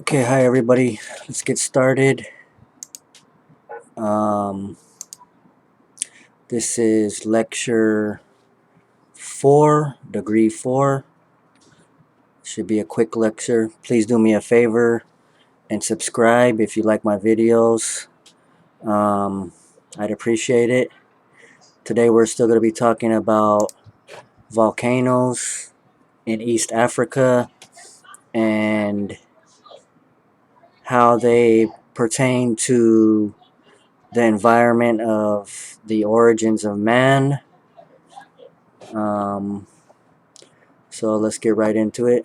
Okay, hi everybody. Let's get started. Um, this is lecture 4, degree 4. Should be a quick lecture. Please do me a favor and subscribe if you like my videos. I'd appreciate it. Today we're still going to be talking about volcanoes in East Africa and how they pertain to the environment of the origins of man. So let's get right into it.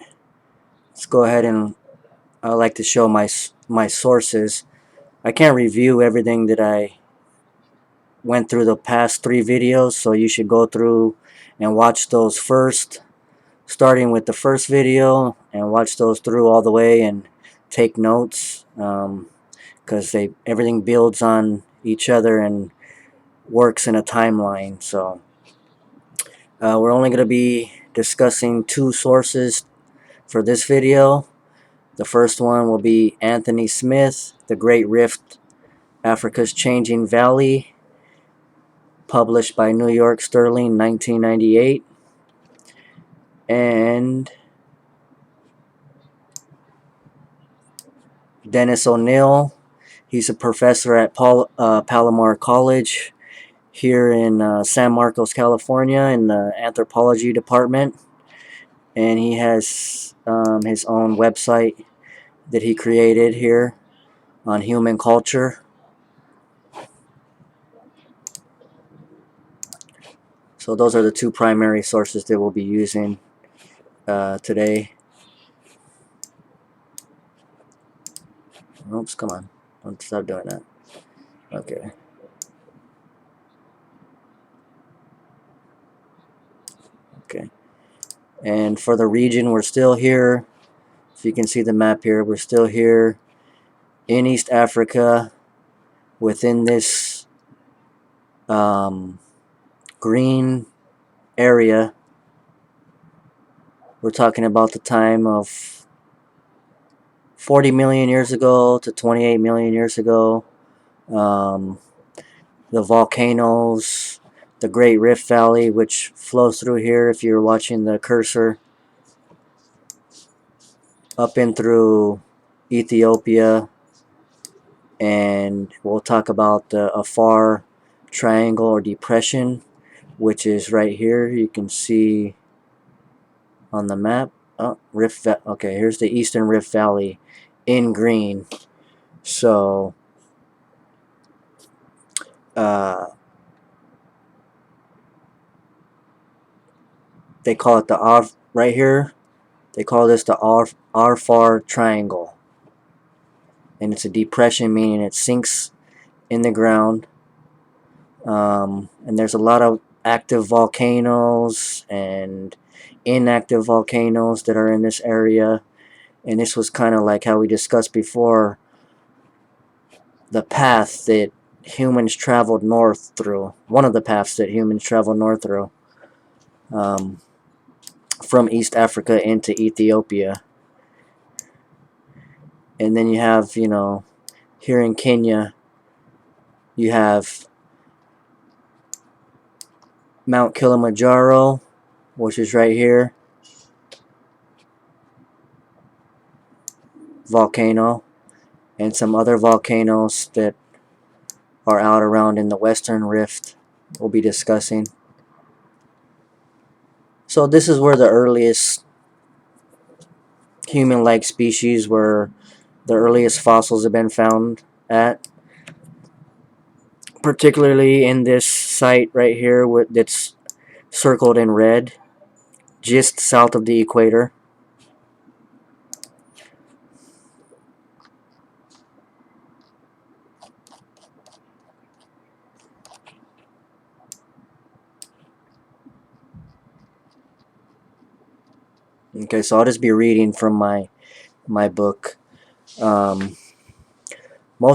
Let's go ahead and I like to show my sources. I can't review everything that I went through the past 3 videos, so you should go through and watch those first, starting with the first video, and watch those through all the way and take notes, because everything builds on each other and works in a timeline. So we're only going to be discussing 2 sources for this video. The first one will be Anthony Smith, The Great Rift, Africa's Changing Valley, published by New York Sterling, 1998. And Dennis O'Neill, he's a professor at Palomar College here in San Marcos, California, in the anthropology department. And he has his own website that he created here on human culture. So those are the 2 primary sources that we'll be using today. Oops, come on. Don't stop doing that. Okay. Okay. And for the region, we're still here. If you can see the map here, we're still here in East Africa within this green area. We're talking about the time of 40 million years ago to 28 million years ago. The volcanoes, the Great Rift Valley, which flows through here if you're watching the cursor, up in through Ethiopia, and we'll talk about the Afar triangle or depression, which is right here. You can see on the map. Oh, okay, here's the Eastern Rift Valley in green. So they call it the right here. They call this the Afar triangle, and it's a depression, meaning it sinks in the ground. And there's a lot of active volcanoes and inactive volcanoes that are in this area. And this was kind of like how we discussed before, the path that humans traveled north through. One of the paths that humans traveled north through, from East Africa into Ethiopia. And then you have, here in Kenya, you have Mount Kilimanjaro, which is right here, volcano, and some other volcanoes that are out around in the Western Rift we'll be discussing. So this is where the earliest human-like species, where the earliest fossils have been found at, particularly in this site right here that's circled in red, just south of the equator. Okay, so I'll just be reading from my book. Most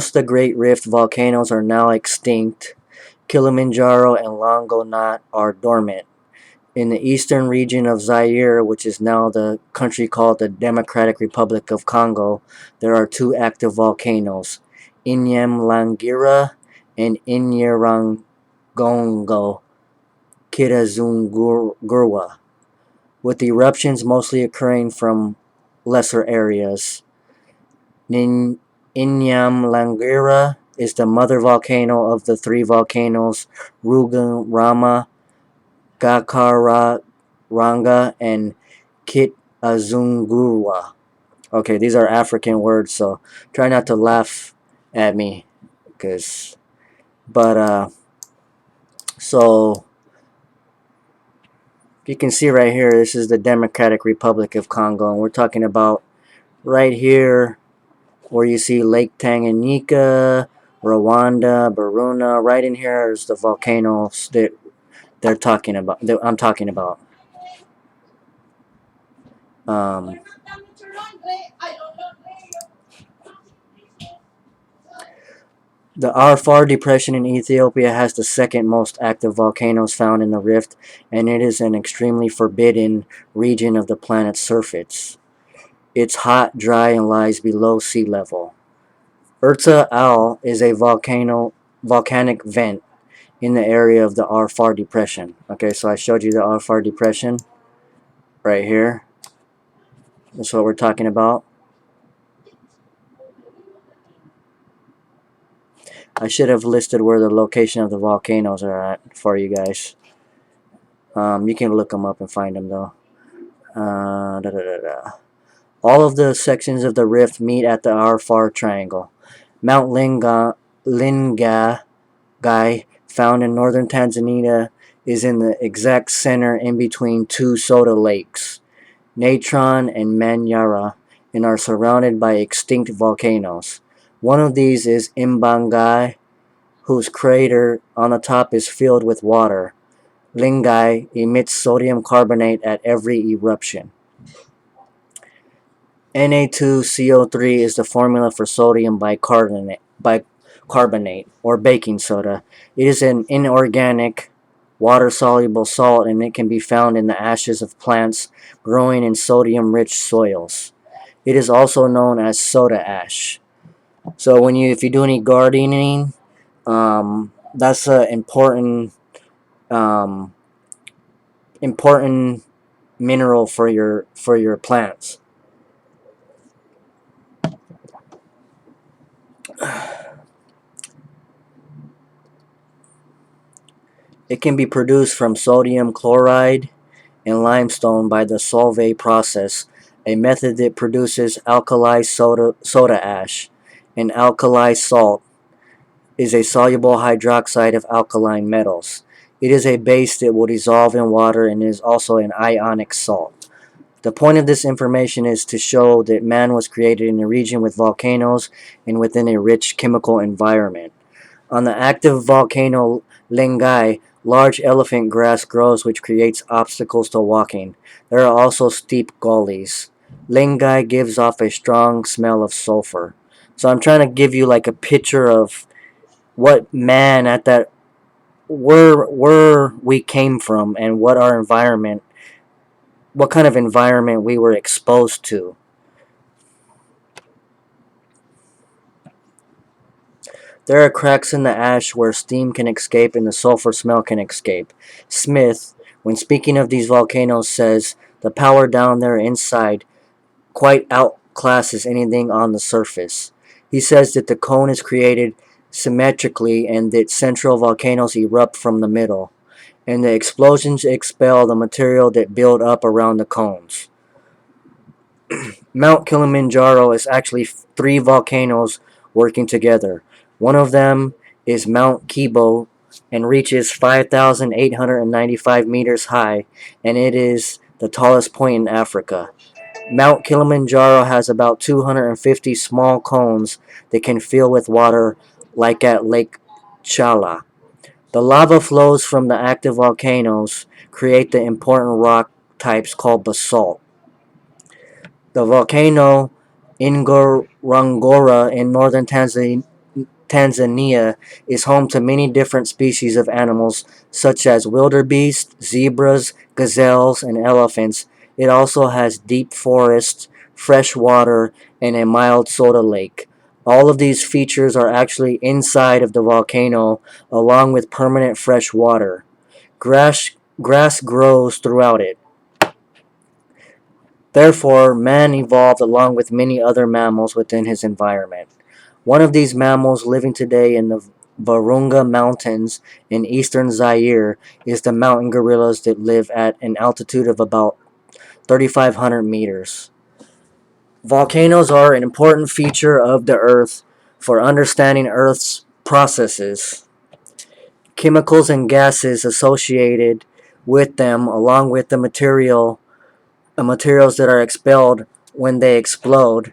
of the Great Rift volcanoes are now extinct. Kilimanjaro and Longonot are dormant. In the eastern region of Zaire, which is now the country called the Democratic Republic of Congo, there are two active volcanoes, Inyamlangira and Inyerangongo Kirazungurwa, with eruptions mostly occurring from lesser areas. Inyamlangira is the mother volcano of the three volcanoes Rugen Gakararanga, and Kitazungurwa. Okay, these are African words, so try not to laugh at me, cause. But so you can see right here, this is the Democratic Republic of Congo, and we're talking about right here where you see Lake Tanganyika, Rwanda, Buruna. Right in here is the volcanoes that they're talking about. That I'm talking about. Um, The Afar Depression in Ethiopia has the second most active volcanoes found in the rift, and it is an extremely forbidden region of the planet's surface. It's hot, dry, and lies below sea level. Urta Al is a volcanic vent in the area of the Afar Depression. Okay, so I showed you the Afar Depression right here. That's what we're talking about. I should have listed where the location of the volcanoes are at for you guys. You can look them up and find them though. Da, da, da, da. All of the sections of the rift meet at the Afar Triangle. Mount Linga, found in northern Tanzania, is in the exact center in between two soda lakes, Natron and Manyara, and are surrounded by extinct volcanoes. One of these is Imbangai, whose crater on the top is filled with water. Lingai emits sodium carbonate at every eruption. Na2CO3 is the formula for sodium bicarbonate or baking soda. It is an inorganic, water-soluble salt, and it can be found in the ashes of plants growing in sodium-rich soils. It is also known as soda ash. So if you do any gardening, that's an um, important mineral for your plants. It can be produced from sodium chloride and limestone by the Solvay process, a method that produces alkali soda ash. An alkali salt is a soluble hydroxide of alkaline metals. It is a base that will dissolve in water and is also an ionic salt. The point of this information is to show that man was created in a region with volcanoes and within a rich chemical environment. On the active volcano Lingai, large elephant grass grows which creates obstacles to walking. There are also steep gullies. Lingai gives off a strong smell of sulfur. So I'm trying to give you like a picture of what man at that where we came from and what kind of environment we were exposed to. There are cracks in the ash where steam can escape and the sulfur smell can escape. Smith, when speaking of these volcanoes, says the power down there inside quite outclasses anything on the surface. He says that the cone is created symmetrically and that central volcanoes erupt from the middle, and the explosions expel the material that build up around the cones. Mount Kilimanjaro is actually three volcanoes working together. One of them is Mount Kibo and reaches 5,895 meters high, and it is the tallest point in Africa. Mount Kilimanjaro has about 250 small cones that can fill with water like at Lake Chala. The lava flows from the active volcanoes create the important rock types called basalt. The volcano Ngorongoro in northern Tanzania is home to many different species of animals such as wildebeest, zebras, gazelles, and elephants. It also has deep forests, fresh water, and a mild soda lake. All of these features are actually inside of the volcano, along with permanent fresh water. Grass grows throughout it. Therefore, man evolved along with many other mammals within his environment. One of these mammals living today in the Virunga Mountains in eastern Zaire is the mountain gorillas that live at an altitude of about 3,500 meters. Volcanoes are an important feature of the Earth for understanding Earth's processes. Chemicals and gases associated with them, along with the materials that are expelled when they explode,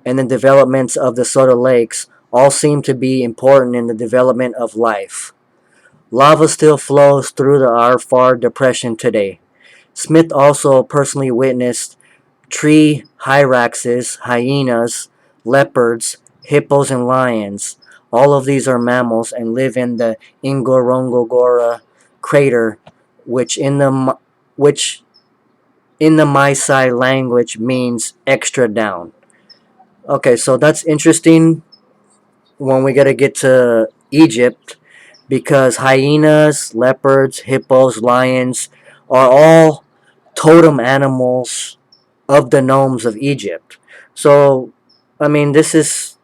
and the developments of the soda lakes all seem to be important in the development of life. Lava still flows through the Afar Depression today. Smith also personally witnessed tree hyraxes, hyenas, leopards, hippos, and lions. All of these are mammals and live in the Ngorongoro crater, which in the Maasai language means extra down. Okay, so that's interesting when we gotta get to Egypt because hyenas, leopards, hippos, lions are all totem animals of the gnomes of Egypt. So, I mean, this is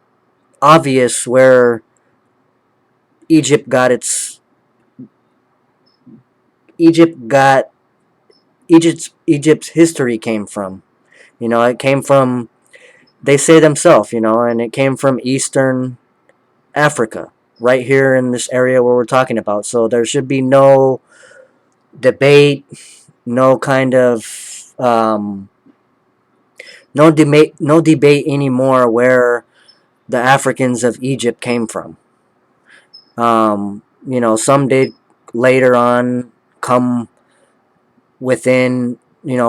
obvious where Egypt got its Egypt got Egypt's history came from. It came from, they say themselves, and it came from Eastern Africa, right here in this area where we're talking about. So there should be no debate, no kind of no debate anymore where the Africans of Egypt came from. Some did later on come within,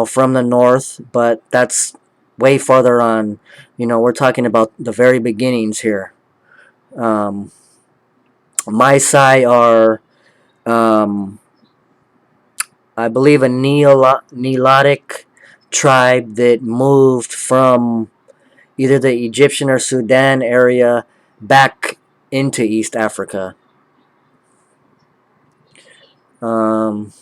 from the north, but that's way farther on. We're talking about the very beginnings here. Um, Maasai are, um, I believe, a Nilotic tribe that moved from either the Egyptian or Sudan area back into East Africa. Um,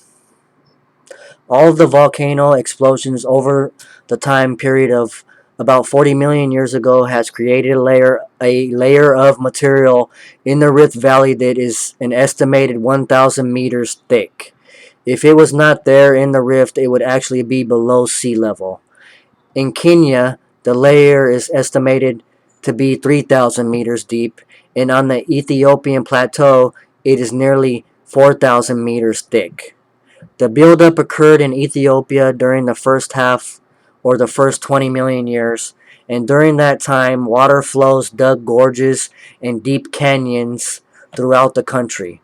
all of the volcano explosions over the time period of about 40 million years ago has created a layer of material in the Rift Valley that is an estimated 1,000 meters thick. If it was not there in the rift, it would actually be below sea level. In Kenya, the layer is estimated to be 3,000 meters deep, and on the Ethiopian plateau, it is nearly 4,000 meters thick. The buildup occurred in Ethiopia during the first half or the first 20 million years, and during that time, water flows dug gorges and deep canyons throughout the country.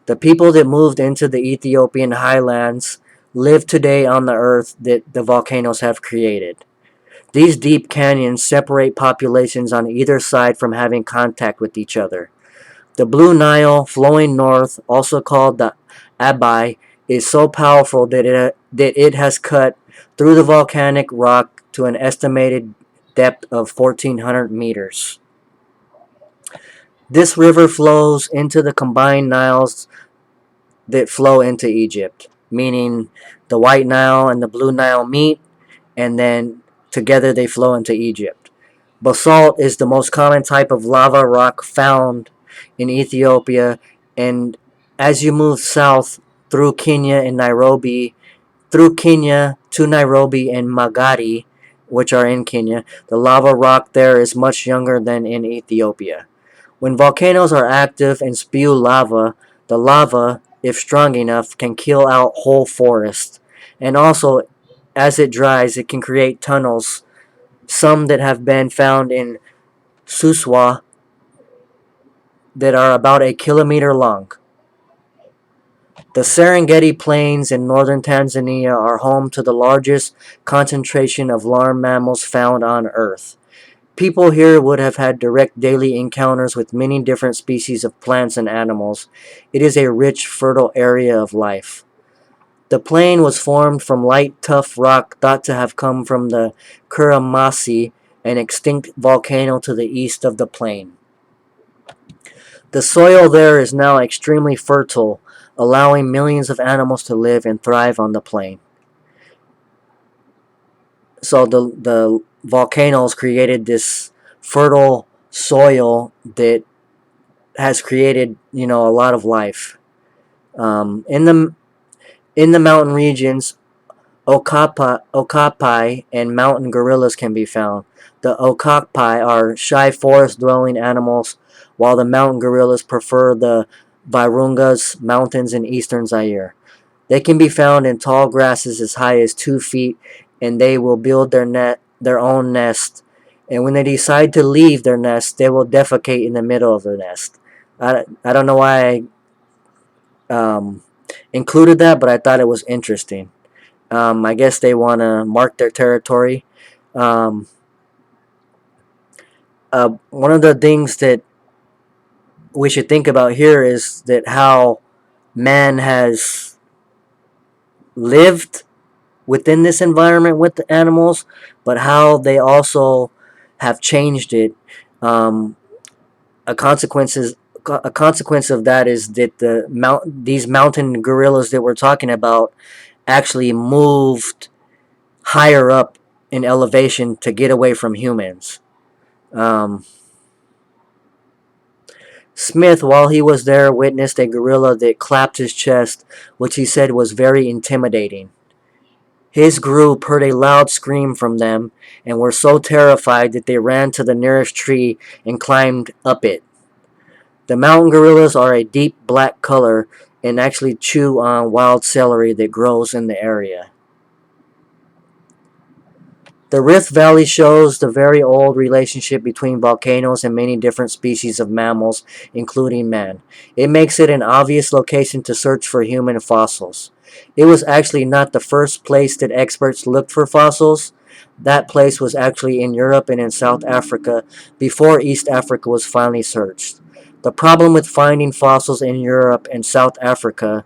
The people that moved into the Ethiopian highlands live today on the earth that the volcanoes have created. These deep canyons separate populations on either side from having contact with each other. The Blue Nile, flowing north, also called the Abai, is so powerful that it has cut through the volcanic rock to an estimated depth of 1,400 meters. This river flows into the combined Niles that flow into Egypt, meaning the White Nile and the Blue Nile meet, and then together they flow into Egypt. Basalt is the most common type of lava rock found in Ethiopia, and as you move south through Kenya to Nairobi and Magadi, which are in Kenya, the lava rock there is much younger than in Ethiopia. When volcanoes are active and spew lava, the lava, if strong enough, can kill out whole forests. And also, as it dries, it can create tunnels, some that have been found in Suswa that are about a kilometer long. The Serengeti Plains in northern Tanzania are home to the largest concentration of land mammals found on Earth. People here would have had direct daily encounters with many different species of plants and animals. It is a rich, fertile area of life. The plain was formed from light, tough rock thought to have come from the Kuramasi, an extinct volcano to the east of the plain. The soil there is now extremely fertile, allowing millions of animals to live and thrive on the plain. So the volcanoes created this fertile soil that has created, a lot of life. In the mountain regions, Okapi and mountain gorillas can be found. The Okapi are shy forest-dwelling animals, while the mountain gorillas prefer the Virungas mountains in eastern Zaire. They can be found in tall grasses as high as 2 feet, and they will build their own nest. And when they decide to leave their nest, they will defecate in the middle of the nest. I don't know why I included that, but I thought it was interesting. I guess they want to mark their territory. Um, one of the things that we should think about here is that how man has lived within this environment with the animals, but how they also have changed it. Um, a consequences a consequence of that is that these mountain gorillas that we're talking about actually moved higher up in elevation to get away from humans. Um, Smith, while he was there, witnessed a gorilla that clapped his chest, which he said was very intimidating. His group heard a loud scream from them and were so terrified that they ran to the nearest tree and climbed up it. The mountain gorillas are a deep black color and actually chew on wild celery that grows in the area. The Rift Valley shows the very old relationship between volcanoes and many different species of mammals, including man. It makes it an obvious location to search for human fossils. It was actually not the first place that experts looked for fossils. That place was actually in Europe and in South Africa before East Africa was finally searched. The problem with finding fossils in Europe and South Africa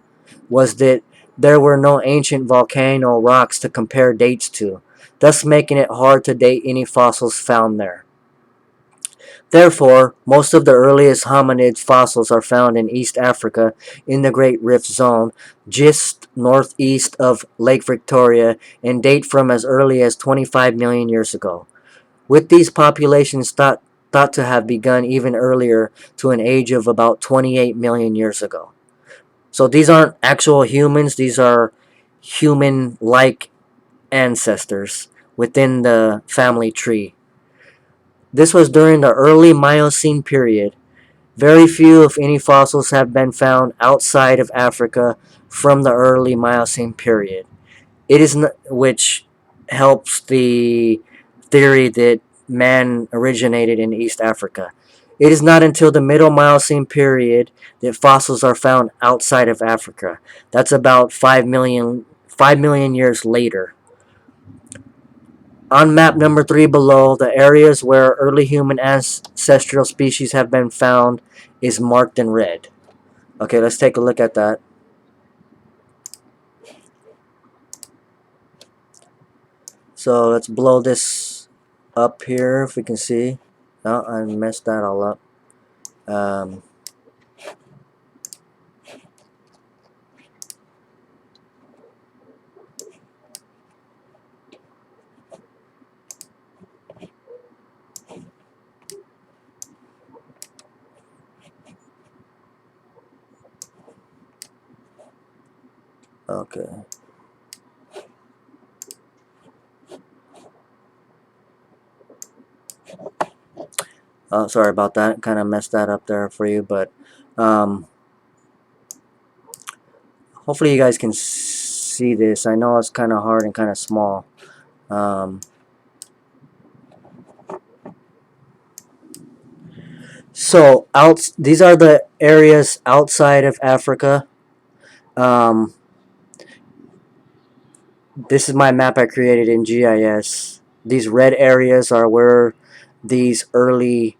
was that there were no ancient volcano rocks to compare dates to, thus making it hard to date any fossils found there. Therefore, most of the earliest hominid fossils are found in East Africa in the Great Rift Zone, just northeast of Lake Victoria, and date from as early as 25 million years ago. With these populations thought to have begun even earlier to an age of about 28 million years ago. So these aren't actual humans, these are human-like ancestors within the family tree. This was during the early Miocene period. Very few, if any, fossils have been found outside of Africa from the early Miocene period. It is which helps the theory that man originated in East Africa. It is not until the middle Miocene period that fossils are found outside of Africa. That's about 5 million years later. On map number 3 below, the areas where early human ancestral species have been found is marked in red. Okay, let's take a look at that. So let's blow this up here if we can see. No, I messed that all up. Um, okay. Oh, sorry about that. Kind of messed that up there for you, but um, hopefully you guys can see this. I know it's kind of hard and kind of small. Um, these are the areas outside of Africa. Um, this is my map I created in GIS. These red areas are where these early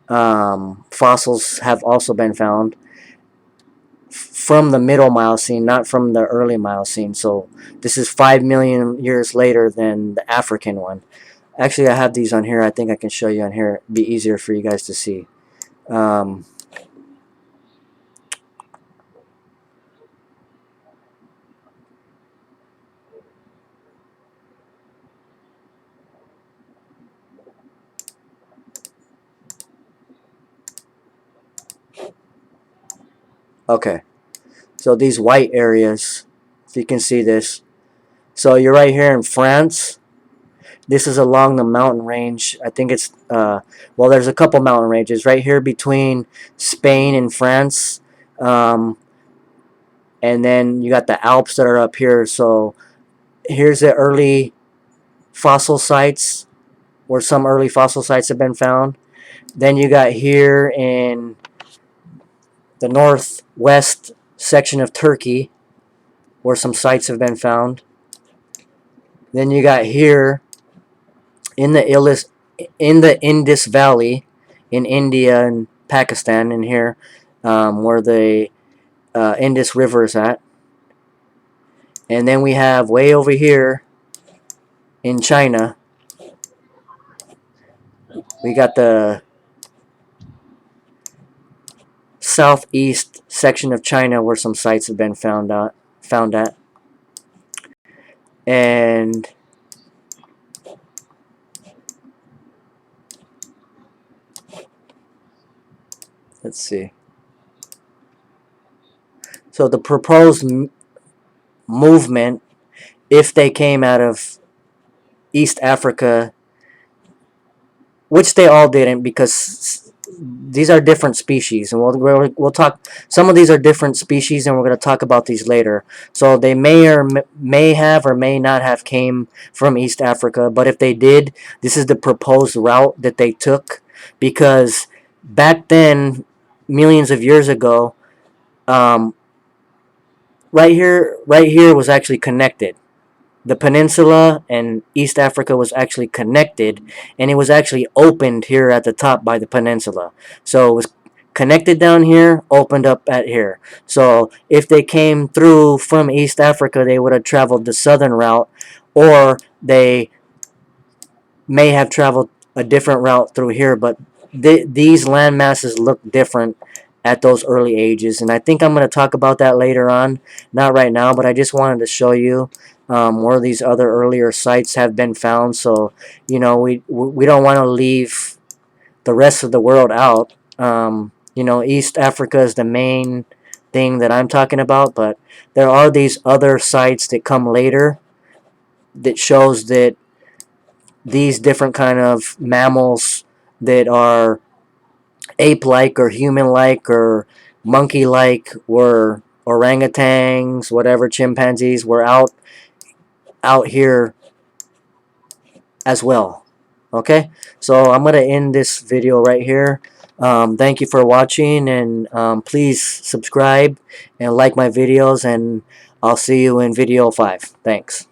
fossils have also been found from the middle Miocene, not from the early Miocene. So this is 5 million years later than the African one. Actually, I have these on here. I think I can show you on here. It'd be easier for you guys to see. Um, okay, so these white areas, if you can see this. So you're right here in France. This is along the mountain range. I think it's, well, there's a couple mountain ranges right here between Spain and France. And then you got the Alps that are up here. So here's the early fossil sites where some early fossil sites have been found. Then you got here in the northwest section of Turkey where some sites have been found. Then you got here in the Indus Valley in India and Pakistan, in here where the Indus River is at. And then we have way over here in China, we got the southeast section of China where some sites have been found at. And let's see. So the proposed movement, if they came out of East Africa, which they all didn't, because these are different species, and we'll talk. Some of these are different species, and we're going to talk about these later. So they may have or may not have came from East Africa, but if they did, this is the proposed route that they took, because back then, millions of years ago, um, right here was actually connected. The peninsula and East Africa was actually connected, and it was actually opened here at the top by the peninsula. So it was connected down here, opened up at here. So if they came through from East Africa, they would have traveled the southern route, or they may have traveled a different route through here, but these land masses look different at those early ages, and I think I'm going to talk about that later on, not right now, but I just wanted to show you where these other earlier sites have been found. So you know, we don't want to leave the rest of the world out. You know, East Africa is the main thing that I'm talking about, but there are these other sites that come later that shows that these different kind of mammals that are ape-like or human-like or monkey-like were orangutans, whatever, chimpanzees, were out here as well. Okay, so I'm gonna end this video right here. Thank you for watching, and please subscribe and like my videos, and I'll see you in video 5. Thanks.